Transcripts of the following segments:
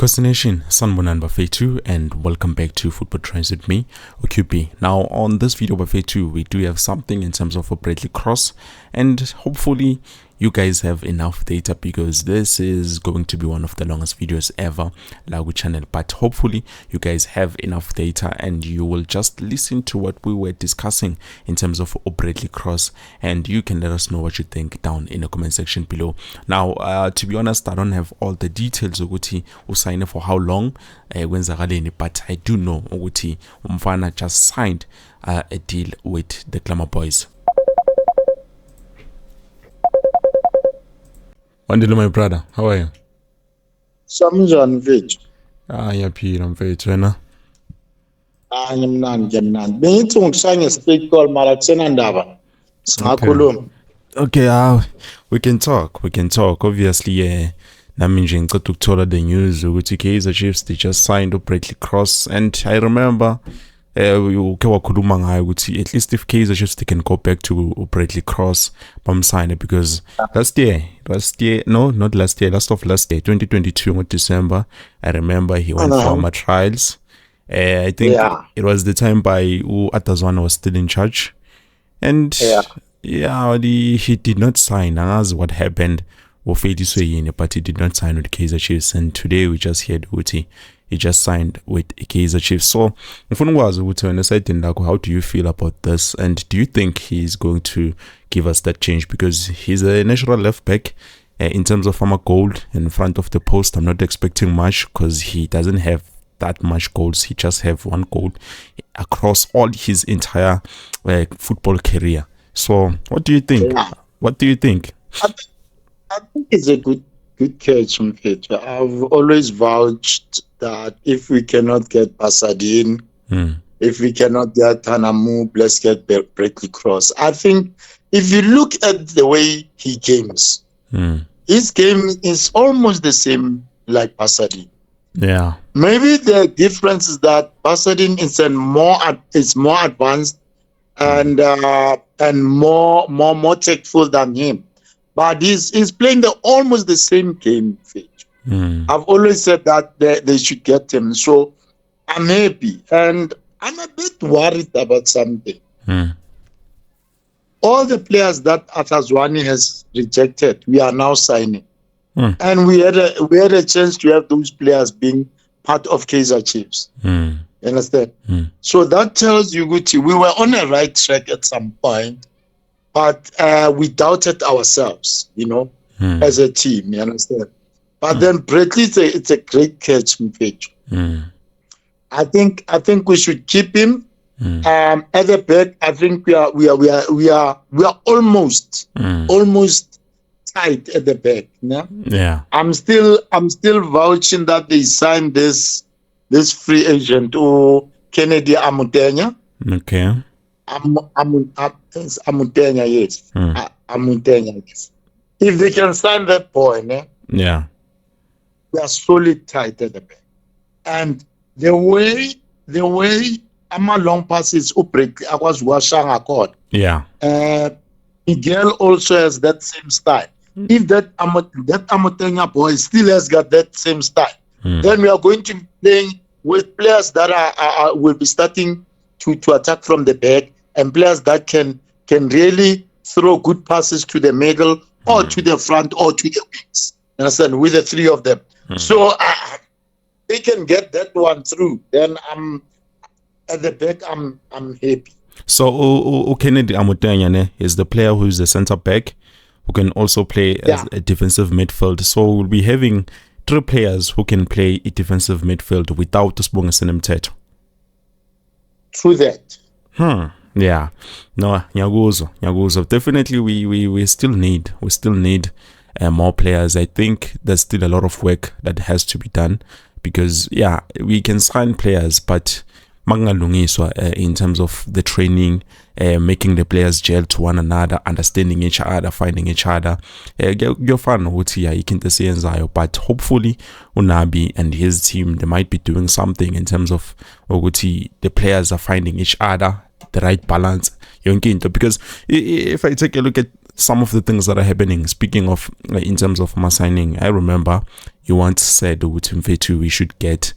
Nation, Sanbonan Buffet 2, and welcome back to Football Trends with me, OQP. Now, on this video Buffet 2, we do have something in terms of a Bradley Cross, and hopefully you guys have enough data because this is going to be one of the longest videos ever Lagu channel. But hopefully you guys have enough data and you will just listen to what we were discussing in terms of Bradley Cross, and you can let us know what you think down in the comment section below. Now, to be honest, I don't have all the details ukuthi usign for how long but I do know ukuthi umfana just signed a deal with the Glamour Boys. Wandile, my brother, how are you? Samjani mfethu. Yaphila mfethu wena. Ngimnandi bengithi ngikusanye speak call mara kuthena ndaba. Singakhuluma. Okay, we can talk. Obviously, nami nje ngicela ukuthola the news ukuthi Kaizer Chiefs they just signed Bradley Cross, and I remember uke wakhuluma ngayo ukuthi at least if Kaizer Chiefs they can go back to Bradley Cross bamsign, because last year, 2022 in December, I remember he went for my trials. I think it was the time by Atazwana was still in charge, and he did not sign. And that's what happened. But he did not sign with Kaizer Chiefs, and today we just heard Uti he just signed with Kaizer Chiefs. So how do you feel about this, and do you think he's going to give us that change? Because he's a natural left back. In terms of Farmer Gold in front of the post, I'm not expecting much because he doesn't have that much goals. He just have one goal across all his entire football career. So what do you think? What do you think? I think it's a good catch, mfethu. I've always vouched that if we cannot get Pasadine, if we cannot get Tanamu, let's get Bradley Cross. I think if you look at the way he games, his game is almost the same like Pasadine. Yeah. Maybe the difference is that Pasadine is more advanced and more tactful than him. But he's playing almost the same game. I've always said that they should get him. So I'm happy. And I'm a bit worried about something. All the players that Atazwani has rejected, we are now signing. And we had a chance to have those players being part of Kaizer Chiefs. You understand? So that tells you, Guti, we were on a right track at some point. But we doubted ourselves, as a team, you understand? But then Bradley, it's a great catch, mfethu. I think we should keep him. At the back, I think we are almost tight at the back. Yeah. I'm still vouching that they signed this free agent Kennedy Amutenya. Okay. Amutenya, yes. Amutenya, yes. If they can sign that boy, we are solid tight at the back. And the way Ama long passes I was washing a court. Yeah. Miguel also has that same style. If that Amutenya boy still has got that same style, then we are going to be playing with players that will be starting to attack from the back, and players that can really throw good passes to the middle or to the front or to the wings. Understand? With the three of them. So they can get that one through. Then I'm at the back. I'm happy. So Kennedy Amutenya is the player who is the center back who can also play as a defensive midfield. So we'll be having three players who can play a defensive midfield without Sibonga Senemthetho. Through that. Yeah. No, Nyaguzo. Definitely we still need more players. I think there's still a lot of work that has to be done because we can sign players, but mangalungiswa in terms of the training, making the players gel to one another, understanding each other, finding each other. But hopefully Nabi and his team, they might be doing something in terms of the players are finding each other, the right balance. Because if I take a look at some of the things that are happening. Speaking of, in terms of my signing, I remember you once said with Mfetu we should get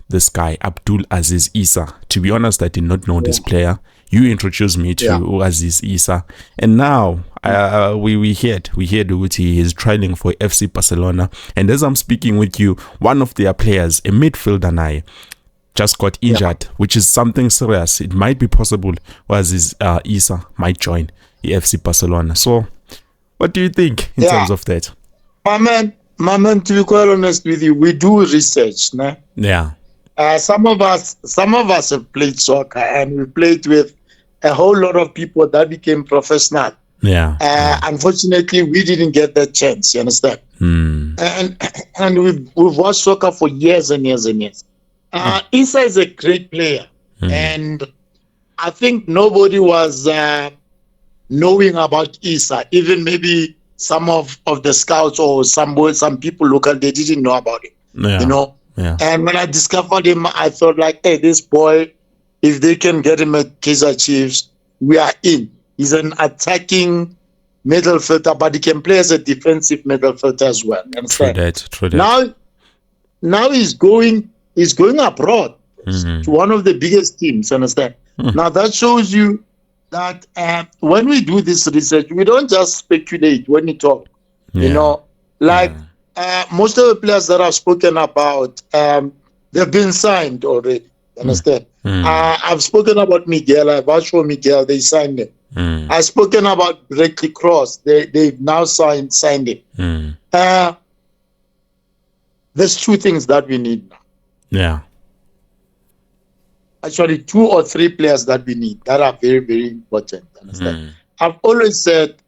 this guy Abdul Aziz Isa. To be honest, I did not know this player. You introduced me to Aziz Isa, and now we heard that he is trialing for FC Barcelona. And as I'm speaking with you, one of their players, a midfielder, just got injured, which is something serious. It might be possible Aziz Isa might join the FC Barcelona. So, what do you think in terms of that? My man, to be quite honest with you, we do research, nah? Yeah. Some of us have played soccer, and we played with a whole lot of people that became professional. Yeah. Unfortunately, we didn't get that chance. You understand? And we've watched soccer for years and years and years. Isa is a great player, and I think nobody was knowing about Isa. Even maybe some of the scouts or some people local, they didn't know about it. Yeah. You know. Yeah. And when I discovered him, I thought like, hey, this boy, if they can get him at Kaizer Chiefs, we are in. He's an attacking midfielder, but he can play as a defensive midfielder as well. True that. Now he's going abroad to one of the biggest teams. Understand? Now that shows you that when we do this research, we don't just speculate when we talk. You know, like. Most of the players that I've spoken about, they've been signed already. Understand? I've spoken about Miguel. I've asked for Miguel. They signed him. I've spoken about Bradley Cross. They've now signed him. There's two things that we need now. Yeah. Actually, 2 or 3 players that we need that are very, very important. Understand? I've always said,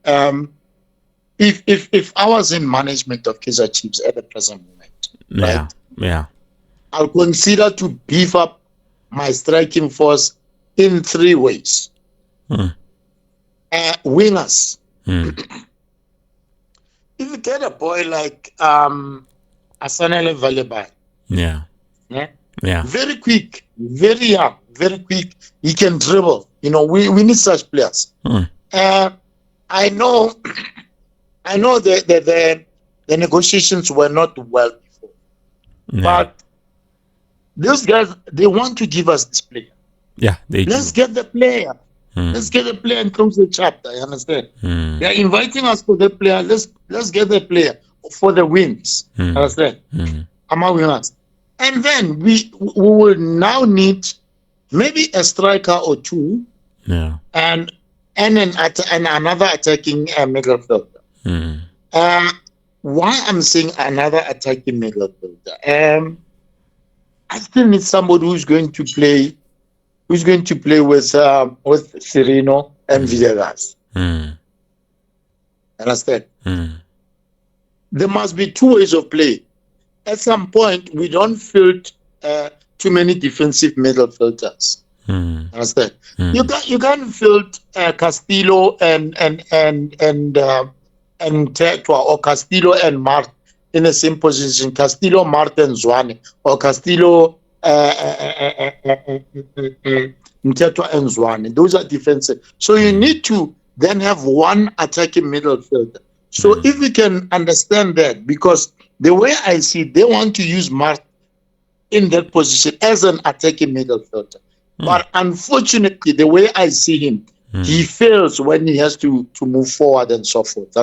if I was in management of Kaizer Chiefs at the present moment, right? I'll consider to beef up my striking force in 3 ways. Wingers. If you get a boy like Asanele Valebai, very quick, very young, very quick, he can dribble. You know, we need such players. I know the negotiations were not well before, but those guys, they want to give us this player. Yeah, let's get the player. Let's get the player and close the chapter. You understand? They are inviting us for the player. Let's get the player for the wins. Understand? Among winners, and then we will now need maybe a striker or 2, and another attacking midfielder. Why I'm saying another attacking midfielder? I still need somebody who's going to play with Sereno and Villegas. Understand? There must be 2 ways of play. At some point, we don't field too many defensive midfielders. Understand? You can't field Castillo and Tetwa, or Castillo and Mart in the same position. Castillo, Mart, and Zwane, or Castillo, Tetwa and Zwane. Those are defensive. So you need to then have one attacking midfielder. So if we can understand that, because the way I see it, they want to use Mart in that position as an attacking midfielder. But unfortunately, the way I see him, he fails when he has to move forward and so forth.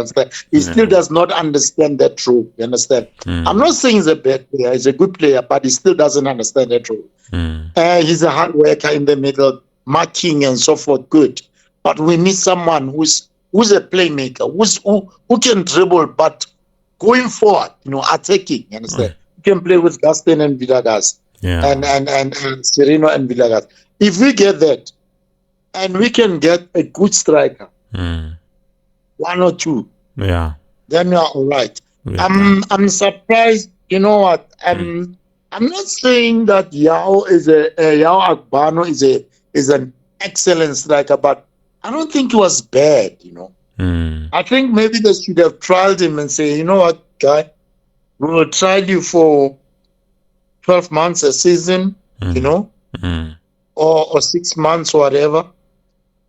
He still does not understand that role. You understand? I'm not saying he's a bad player. He's a good player, but he still doesn't understand that role. He's a hard worker in the middle, marking and so forth. Good. But we need someone who's a playmaker, who can dribble, but going forward, attacking. You understand? You can play with Gaston and Villegas. And Sereno and Villegas. If we get that, and we can get a good striker, 1 or 2, then we are all right. I'm surprised. You know what? I'm not saying that Yao Agbano is an excellent striker, but I don't think he was bad. I think maybe they should have trialed him and say, you know what, guy, we will trial you for 12 months a season, or 6 months or whatever.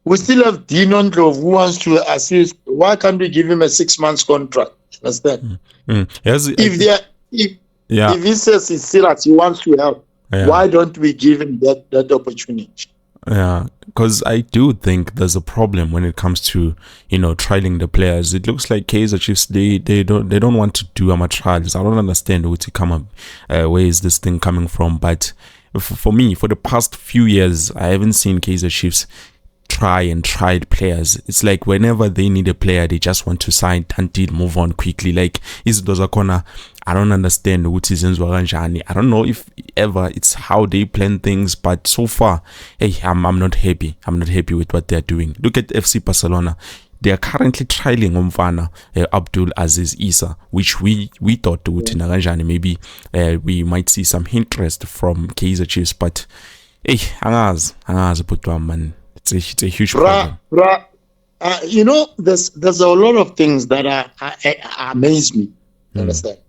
We still have Dinon Grove who wants to assist. Why can't we give him a 6 months contract? Understand? Yes, if he says he's serious, he wants to help, why don't we give him that opportunity? Yeah, because I do think there's a problem when it comes to, trialing the players. It looks like Kaizer Chiefs, they don't want to do trials. I don't understand where is this thing coming from. But for me, for the past few years, I haven't seen Kaizer Chiefs tried players. It's like whenever they need a player, they just want to sign and move on quickly. Like Isidore Zakona, I don't understand what is in Zwaganjani. I don't know if ever it's how they plan things, but so far, hey, I'm not happy. I'm not happy with what they're doing. Look at FC Barcelona. They are currently trialing Umfana Abdul Aziz Isa, which we thought maybe we might see some interest from Kaizer Chiefs, but hey, angazi put one man. It's a huge problem. There's a lot of things that amaze me. Understand?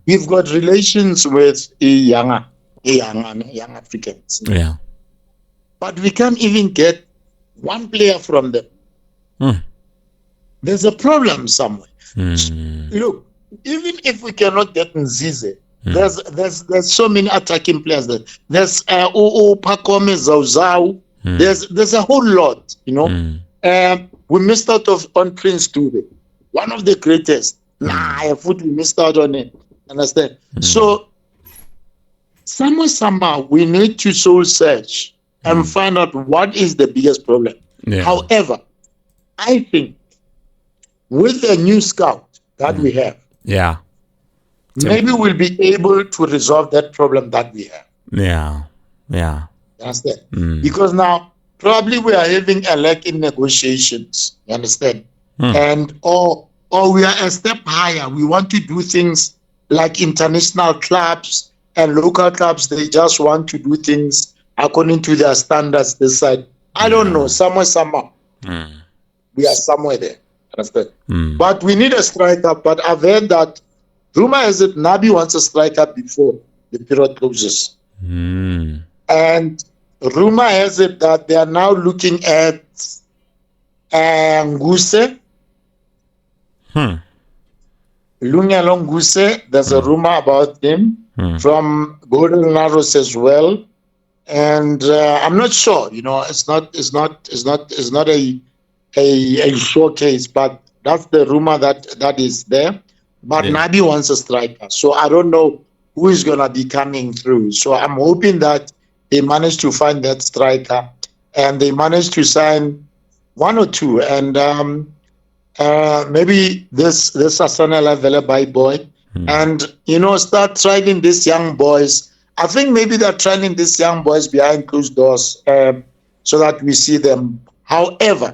We've got relations with young Africans. Yeah. But we can't even get one player from them. There's a problem somewhere. Look, even if we cannot get Nzize, there's so many attacking players there. There's Pakome Zauzau. There's a whole lot, we missed out on Prince Dube, one of the greatest. I thought we missed out on it. Understand? So somehow we need to soul search and find out what is the biggest problem. However, I think with the new scout that we have, maybe we'll be able to resolve that problem that we have. You understand? Because now probably we are having a lack in negotiations. You understand? And or we are a step higher. We want to do things like international clubs and local clubs. They just want to do things according to their standards. This side, I don't know. Somehow, we are somewhere there. Understand? But we need a striker. But I've heard that rumor has it Nabi wants a striker before the period closes. And rumor has it that they are now looking at Nguse. Lungyalo Nguse, there's a rumor about him from Golden Narrows as well. And I'm not sure, it's not a showcase, but that's the rumor that is there. But Nabi wants a striker. So I don't know who is going to be coming through. So I'm hoping that they managed to find that striker and they managed to sign one or two. And maybe this Asanela Velebai boy and, start training these young boys. I think maybe they're training these young boys behind closed doors so that we see them. However,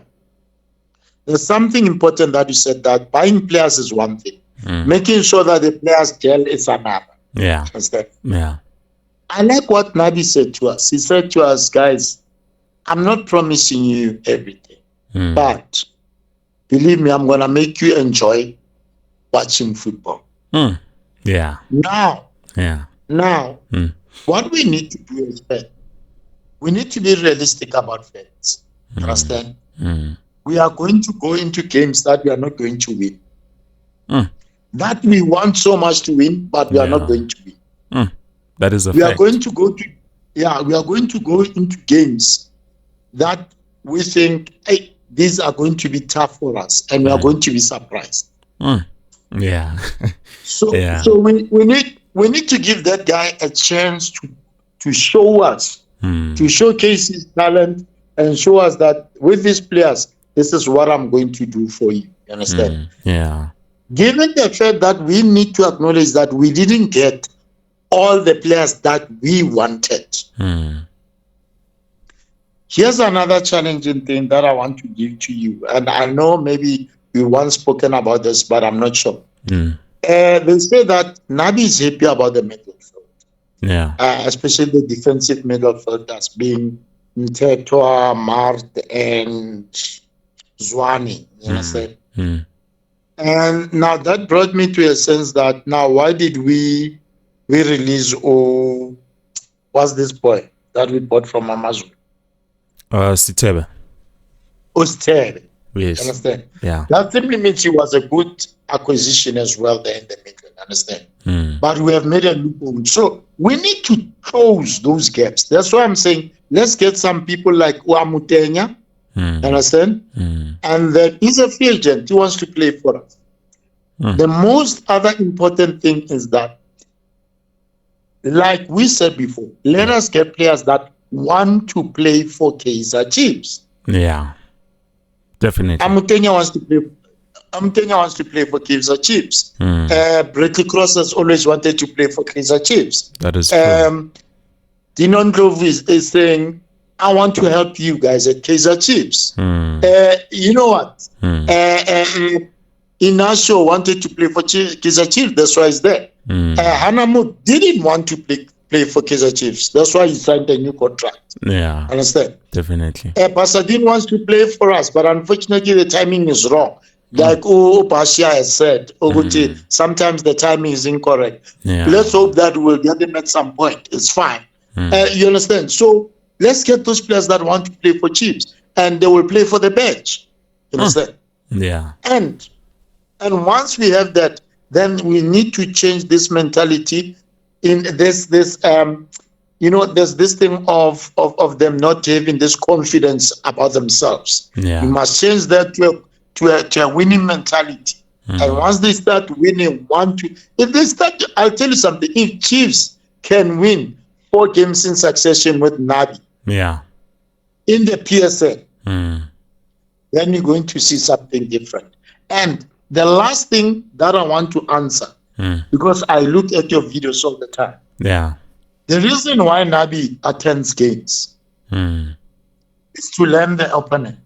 there's something important that you said, that buying players is one thing. Making sure that the players gel is another. I like what Nabi said to us. He said to us, guys, I'm not promising you everything, but believe me, I'm going to make you enjoy watching football. Now, what we need to do is that we need to be realistic about facts. Understand? We are going to go into games that we are not going to win. That we want so much to win, but we are not going to win. That is a fact. We are going to go into games that we think, hey, these are going to be tough for us, and we are going to be surprised. So we need to give that guy a chance to show us, to showcase his talent, and show us that with these players, this is what I'm going to do for you. You understand? Given the fact that we need to acknowledge that we didn't get all the players that we wanted. Here's another challenging thing that I want to give to you. And I know maybe we once spoken about this, but I'm not sure. They say that Nabi is happy about the midfield. Especially the defensive midfielders being Ntetwa, Mart, and Zwane. You understand? And now that brought me to a sense that now why did we release what's this boy that we bought from Amazon? Sitebe. Oster. Yes. Understand? Yeah. That simply means he was a good acquisition as well there in the middle. Understand? But we have made a loophole. So we need to close those gaps. That's why I'm saying let's get some people like Uamutenya. Understand? And then he's a free agent. He wants to play for us. The most other important thing is that, like we said before, let us get players that want to play for Kaizer Chiefs. Yeah, definitely. Amutenya wants to play for Kaizer Chiefs. Bradley Cross has always wanted to play for Kaizer Chiefs. That is true. Dinon Grove is saying, I want to help you guys at Kaizer Chiefs. You know what? Inasho wanted to play for Kaizer Chiefs. That's why he's there. Hanamo didn't want to play for Kaizer Chiefs. That's why he signed a new contract. Yeah. Understand? Definitely. Pasadena wants to play for us, but unfortunately the timing is wrong. Like Bashia has said, sometimes the timing is incorrect. Yeah. Let's hope that we'll get them at some point. It's fine. You understand? So let's get those players that want to play for Chiefs, and they will play for the bench. You understand? Yeah. And once we have that, then we need to change this mentality. In there's this thing of them not having this confidence about themselves. Yeah. You must change that to a winning mentality. And once they start winning, I'll tell you something. If Chiefs can win 4 games in succession with Nabi, yeah, in the PSL, then you're going to see something different. And the last thing that I want to answer, because I look at your videos all the time. Yeah. The reason why Nabi attends games is to learn the opponent,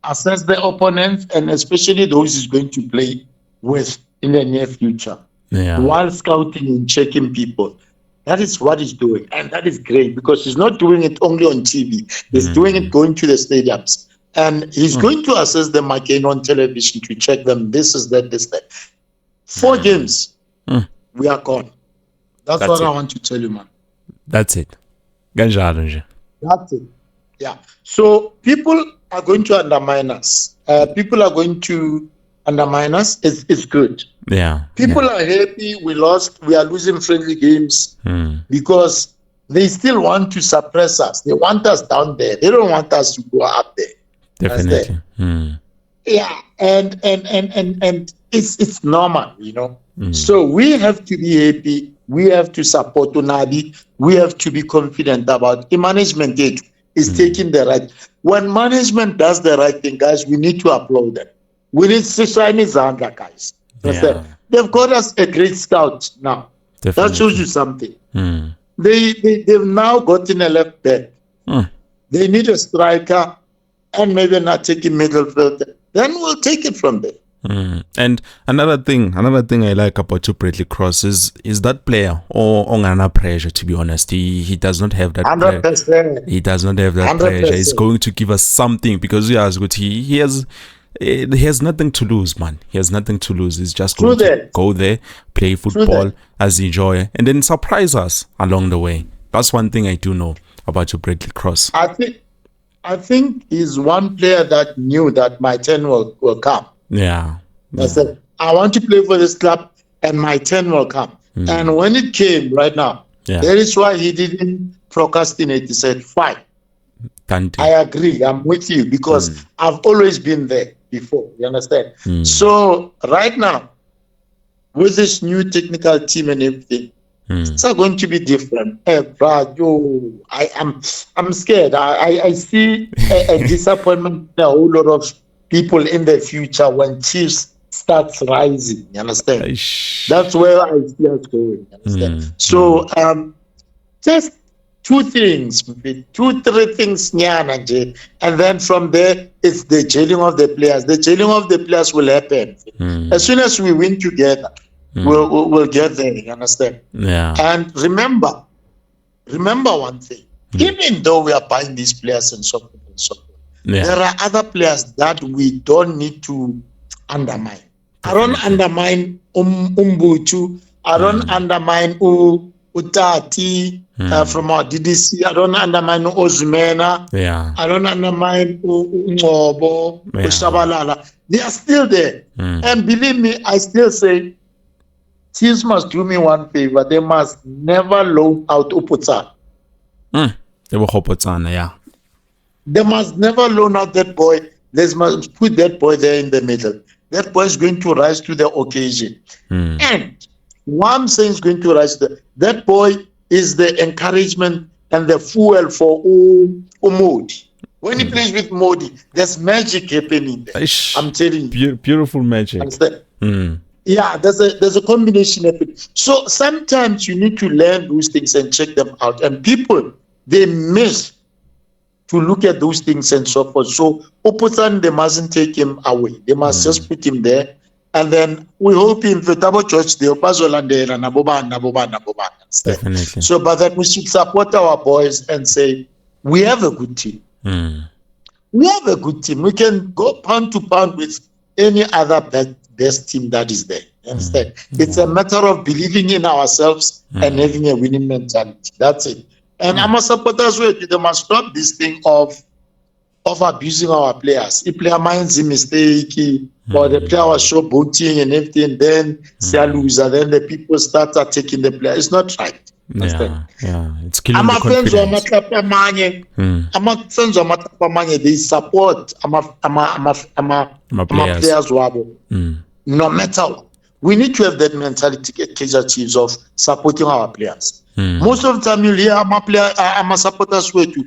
assess the opponents, and especially those he's going to play with in the near future. Yeah. While scouting and checking people. That is what he's doing. And that is great because he's not doing it only on TV. He's doing it going to the stadiums. And he's going to assess them again on television to check them. This is that, this, that. 4 games, we are gone. That's what I want to tell you, man. That's it. That's it. Yeah. So people are going to undermine us. People are going to undermine us. It's good. Yeah. People are happy we lost. We are losing friendly games because they still want to suppress us. They want us down there. They don't want us to go up there. Definitely. Yeah, and it's normal, you know. So we have to be happy. We have to support Nabi. We have to be confident about the management is taking the right. When management does the right thing, guys, we need to applaud them. We need to sign his hand, guys. Yeah. They've got us a great scout now. Definitely. That shows you something. They've now gotten a left back. They need a striker and maybe not taking midfielder. Then we'll take it from there. And another thing I like about Bradley Cross is that player or under pressure. To be honest, he does not have that. 100%. He does not have that 100%. Pressure. He's going to give us something because he has nothing to lose, man. He has nothing to lose. He's just going to go there, play football, as enjoy, and then surprise us along the way. That's one thing I do know about Bradley Cross. I think he's one player that knew that my turn will come. Yeah. I said, I want to play for this club and my turn will come. And when it came right now, that is why he didn't procrastinate. He said, fine. I agree. I'm with you because I've always been there before. You understand? So right now, with this new technical team and everything, it's not going to be different. I'm scared. I see a disappointment in a whole lot of people in the future when Chiefs starts rising. You understand? That's where I see us going. You understand? So just 2 things, 2-3 things, and then from there it's the gelling of the players. The gelling of the players will happen as soon as we win together. We'll get there. You understand? Yeah. And remember one thing. Even though we are buying these players and so on, there are other players that we don't need to undermine. I don't undermine Umbuchu. I don't undermine Utati from our DDC. I don't undermine Ozumena. Yeah. I don't undermine Ngobo, Ushabalala. They are still there. And believe me, I still say, teams must do me one favor. They must never loan out Uputsa. They were Hopotsana, yeah. They must never loan out that boy. They must put that boy there in the middle. That boy is going to rise to the occasion. And one thing is going to rise to that boy is the encouragement and the fuel for Modi. When he plays with Modi, there's magic happening there. I'm telling you. Beautiful magic. Yeah, there's a combination of it. So sometimes you need to learn those things and check them out. And people, they miss to look at those things and so forth. So Oposan, they mustn't take him away. They must just put him there. And then we hope in the double church, the Opazolandera, Naboba. Definitely. So, but that we should support our boys and say, we have a good team. We have a good team. We can go pound to pound with any other best team that is there. Understand? It's a matter of believing in ourselves and having a winning mentality. That's it. And I'm a supporter as well. They must stop this thing of abusing our players. If player minds a mistake, or the player was showboating and everything, then say loser, then the people start taking the player. It's not right. Yeah, it's killing the confidence. They support players. No matter what. We need to have that mentality at Kaizer Chiefs of supporting our players. Most of the time you'll hear I'm a supporters way to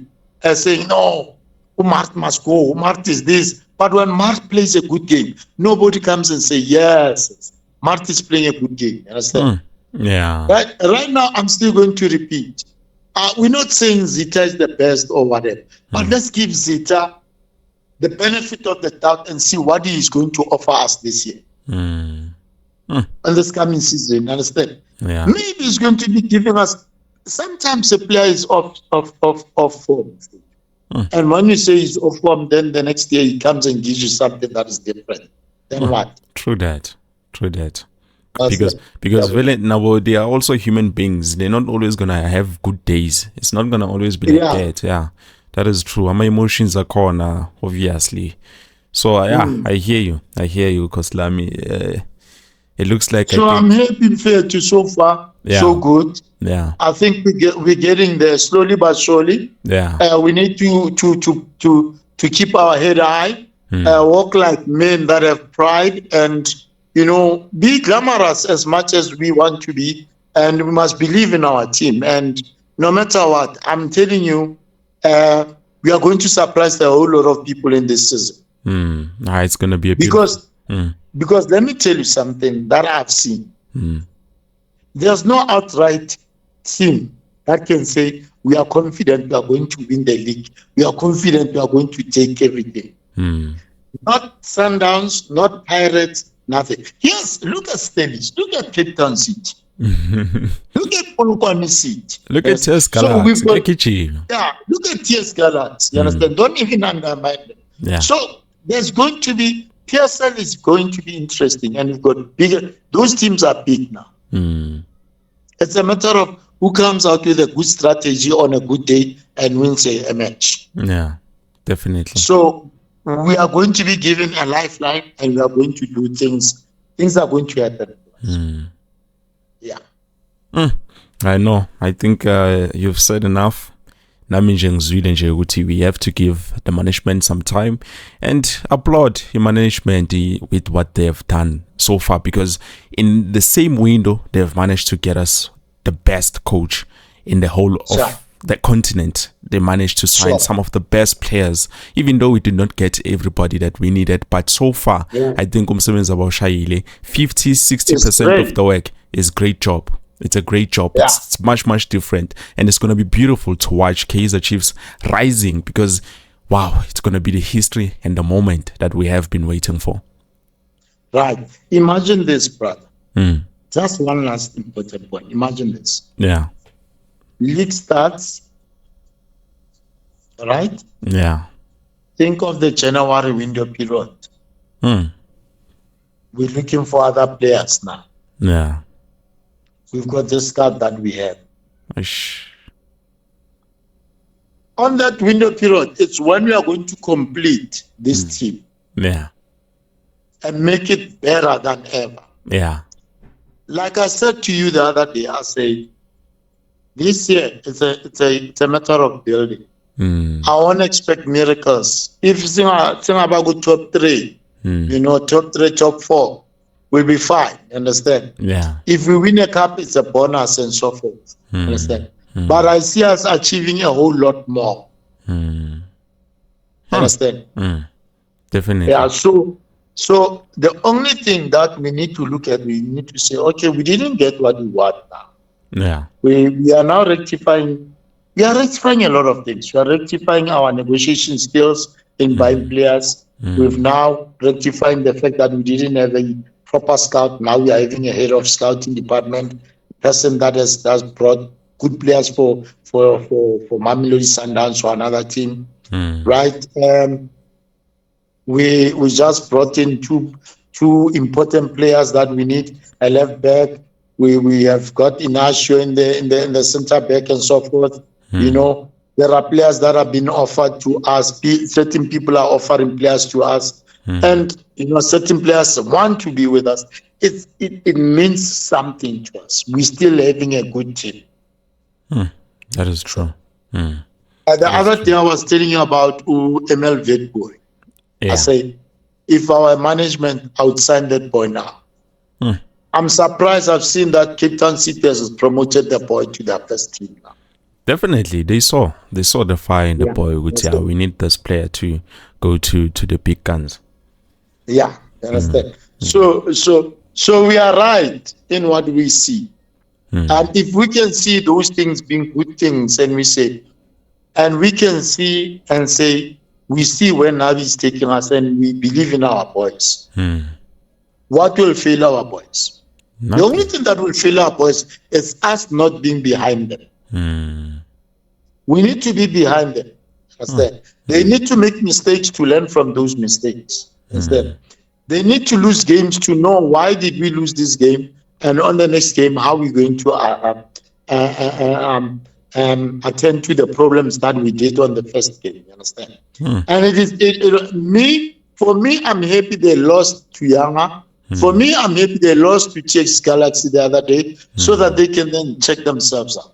saying, no, Umart must go, Umart is this. But when Mart plays a good game, nobody comes and say, yes, Mart is playing a good game. You understand? Yeah. Right now, I'm still going to repeat. We're not saying Zita is the best or whatever, but let's give Zita the benefit of the doubt and see what he is going to offer us this year. And this coming season, understand? Yeah. Maybe he's going to be giving us. Sometimes a player is off form, and when you say he's off form, then the next year he comes and gives you something that is different. Then what? True that. Because really, now they are also human beings. They're not always gonna have good days. It's not gonna always be like that. Yeah, that is true. My emotions are corner, obviously. So I hear you, Koslami. It looks like I'm happy fair to so far, so good. Yeah, I think we're getting there slowly but surely. Yeah, we need to keep our head high, walk like men that have pride, and be glamorous as much as we want to be, and we must believe in our team. And no matter what, I'm telling you, we are going to surprise a whole lot of people in this season. It's going to be because let me tell you something that I've seen. There's no outright team that can say we are confident we are going to win the league. We are confident we are going to take everything. Not Sundowns, not Pirates, nothing. Yes, look at Stellies, look at Cape Town City. Look at Polokwane City. Look at TS Galaxy. Look at TS Galaxy. You understand? Don't even undermine them. Yeah. So there's going to be PSL is going to be interesting, and we've got bigger. Those teams are big now. It's a matter of who comes out with a good strategy on a good day and wins a match. Yeah, definitely. So we are going to be given a lifeline, and we are going to do things. Things are going to happen. Yeah. I know. I think you've said enough. We have to give the management some time and applaud the management with what they have done so far, because in the same window they have managed to get us the best coach in the whole of the continent. They managed to sign some of the best players, even though we did not get everybody that we needed. But so far, I think 50-60% of the work is great job. It's a great job. Yeah. It's much, much different. And it's going to be beautiful to watch Kaizer Chiefs rising, because, wow, it's going to be the history and the moment that we have been waiting for. Right. Imagine this, brother. Just one last important point. Imagine this. Yeah. League starts, right? Yeah. Think of the January window period. We're looking for other players now. Yeah. We've got this card that we have. On that window period, it's when we are going to complete this team. Yeah. And make it better than ever. Yeah. Like I said to you the other day, I said, this year it's a matter of building. I won't expect miracles. If you think about good top 3, top 3, top 4, we'll be fine. Understand? Yeah. If we win a cup, it's a bonus and so forth. Understand? But I see us achieving a whole lot more. Understand? Definitely. Yeah. So the only thing that we need to look at, we need to say, okay, we didn't get what we want now. Yeah. We are now rectifying. We are rectifying a lot of things. We are rectifying our negotiation skills in buying players. We've now rectifying the fact that we didn't have a proper scout. Now we are having a head of scouting department, person that has brought good players for Mamelodi Sundowns or another team, right? We just brought in two important players that we need. A left back. We have got Inacio in the center back and so forth. There are players that have been offered to us. Certain people are offering players to us, and certain players want to be with us. It means something to us. We're still having a good team. That is true. The other thing I was telling you about ML Vet Boy. Yeah. I say, if our management outsigned that boy now, I'm surprised. I've seen that Cape Town City has promoted the boy to their first team now. Definitely, they saw the fire in the boy. We need this player to go to the big guns. Yeah, understand. So we are right in what we see, and if we can see those things being good things, and we can see and say, we see where Nabi is taking us, and we believe in our boys. What will fail our boys? Nothing. The only thing that will fail our boys is us not being behind them. We need to be behind them. They need to make mistakes to learn from those mistakes. They need to lose games to know why did we lose this game, and on the next game, how we're going to attend to the problems that we did on the first game. You understand? And for me, I'm happy they lost to Yanga. For me, I'm happy they lost to Czechs Galaxy the other day, so that they can then check themselves out.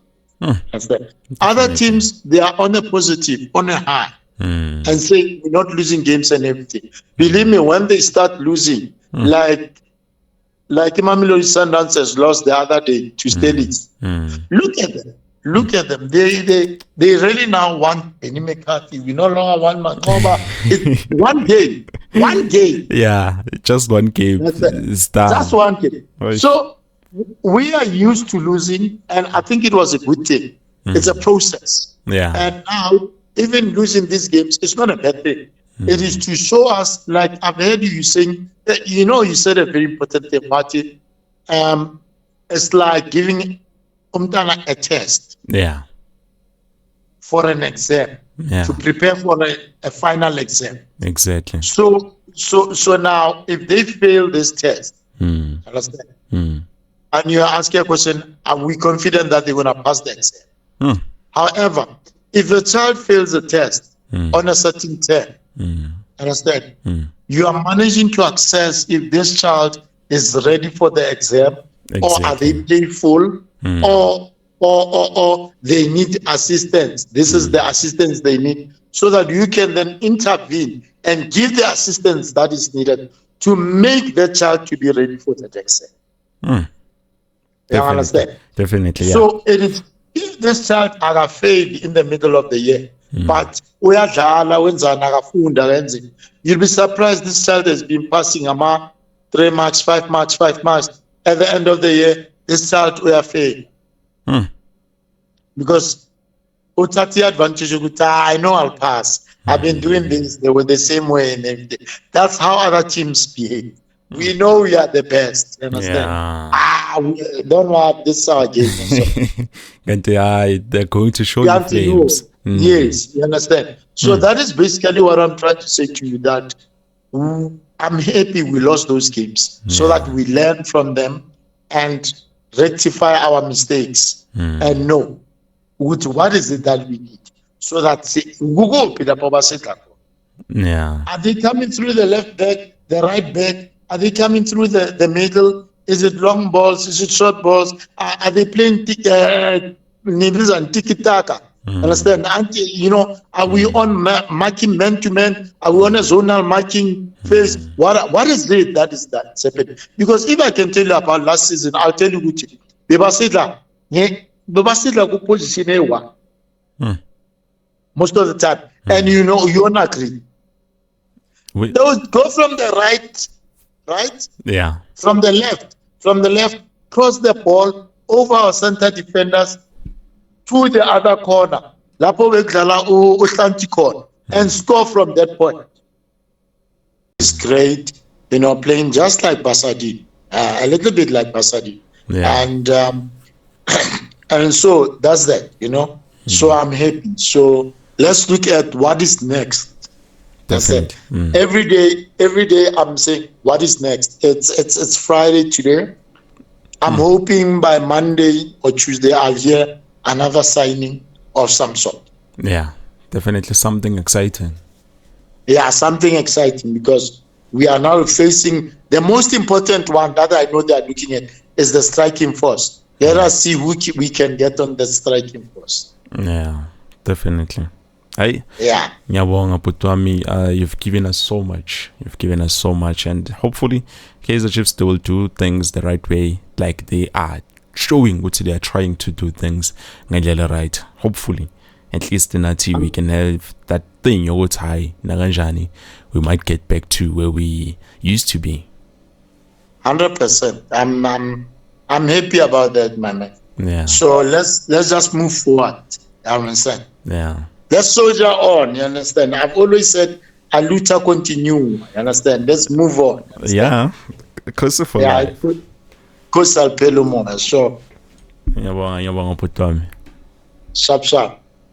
Other teams, they are on a positive, on a high, and say we're not losing games and everything. Believe me, when they start losing, like Mamelodi Sundowns has lost the other day to Steelers, look at them. They really now want Benny McCarthy. We no longer want Makoba. It's one game. Yeah, just one game. Just one game. So we are used to losing, and I think it was a good thing. It's a process. Yeah. And now, even losing these games, it's not a bad thing. It is to show us, like I've heard you saying, you said a very important thing, Martin. It's like giving Umtana a test. Yeah. For an exam. Yeah. To prepare for a final exam. Exactly. So now, if they fail this test, understand? And you're asking a question, are we confident that they're going to pass the exam? However, if a child fails a test on a certain term, understand? You are managing to assess if this child is ready for the exam, or are they playful, or they need assistance. This is the assistance they need, so that you can then intervene and give the assistance that is needed to make the child to be ready for the exam. You understand? Definitely. Yeah. So it is, if this child failed in the middle of the year, but you'll be surprised this child has been passing 3 marks, 5 marks, 5 marks. At the end of the year, this child will fail. Because Utati advantage, I know I'll pass. I've been doing this, they were the same way and everything. That's how other teams behave. We know we are the best. You understand? We don't want this our game. They're going to show you flames. Yes, you understand? So that is basically what I'm trying to say to you, that I'm happy we lost those games so that we learn from them and rectify our mistakes and know what is it that we need? So that Google Yeah. Are they coming through the left back, the right back? Are they coming through the middle? Is it long balls? Is it short balls? Are they playing tiki-taka? Understand? Are we on marking man-to-man? Are we on a zonal marking phase? What is it that's happening? Because if I can tell you about last season, I'll tell you which. Bebasidla ku position A1 most of the time. And you won't agree. Those go from the right? Yeah. From the left, cross the ball over our center defenders to the other corner. And score from that point. It's great, playing just like Basadi, a little bit like Basadi. Yeah. And so that's that, So I'm happy. So let's look at what is next. Definitely. Every day I'm saying, what is next? It's Friday today. I'm hoping by Monday or Tuesday I'll hear another signing of some sort. Yeah, definitely something exciting. Yeah, something exciting, because we are now facing the most important one that I know they are looking at is the striking force. Let us see who we can get on the striking force. Yeah, definitely. Yeah. You've given us so much. And hopefully Kaizer Chiefs, they will do things the right way, like they are showing what they are trying to do things right. Hopefully, at least in Nati, we can have that thing high naganjani. We might get back to where we used to be. 100%. I'm happy about that, my man. Yeah. So let's just move forward. You understand? Yeah. Let's soldier on. You understand? I've always said, a lucha continue. You understand? Let's move on. Yeah. Because for life. Coastal Pelumo. Sure. Yabang putami. Sharp.